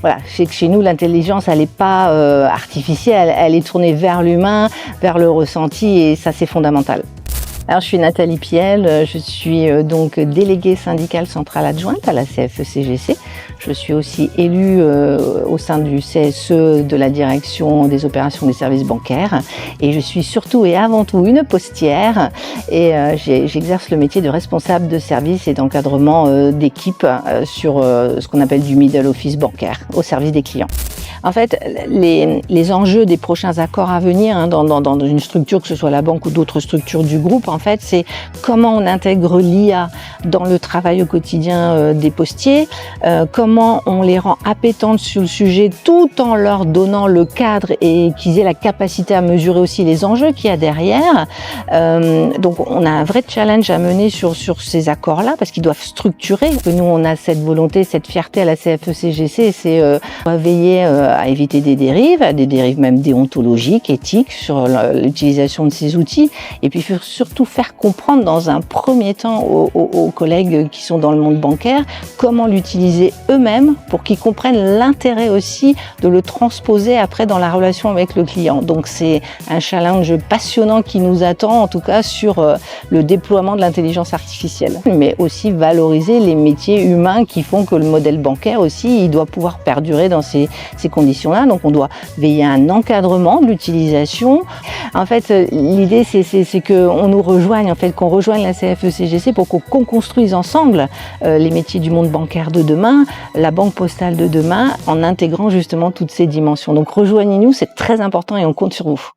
Voilà, c'est que chez nous, l'intelligence, elle n'est pas artificielle, elle est tournée vers l'humain, vers le ressenti, et ça, c'est fondamental. Alors, je suis Nathalie Piel, je suis donc déléguée syndicale centrale adjointe à la CFE-CGC. Je suis aussi élue au sein du CSE de la direction des opérations des services bancaires, et je suis surtout et avant tout une postière, et j'exerce le métier de responsable de service et d'encadrement d'équipe sur ce qu'on appelle du middle office bancaire au service des clients. En fait, les enjeux des prochains accords à venir dans une structure, que ce soit la banque ou d'autres structures du groupe, en fait, c'est comment on intègre l'IA dans le travail au quotidien des postiers, comment on les rend appétentes sur le sujet tout en leur donnant le cadre et qu'ils aient la capacité à mesurer aussi les enjeux qu'il y a derrière. Donc, on a un vrai challenge à mener sur ces accords-là parce qu'ils doivent structurer. Nous, on a cette volonté, cette fierté à la CFE-CGC, c'est veiller à éviter des dérives même déontologiques, éthiques sur l'utilisation de ces outils, et puis surtout faire comprendre dans un premier temps aux collègues qui sont dans le monde bancaire comment l'utiliser eux-mêmes pour qu'ils comprennent l'intérêt aussi de le transposer après dans la relation avec le client. Donc c'est un challenge passionnant qui nous attend, en tout cas sur le déploiement de l'intelligence artificielle, mais aussi valoriser les métiers humains qui font que le modèle bancaire aussi, il doit pouvoir perdurer dans ces conditions-là. Donc on doit veiller à un encadrement de l'utilisation. En fait, l'idée c'est qu'on nous rejoigne, en fait, qu'on rejoigne la CFE-CGC pour qu'on construise ensemble les métiers du monde bancaire de demain, la banque postale de demain, en intégrant justement toutes ces dimensions. Donc rejoignez-nous, c'est très important et on compte sur vous.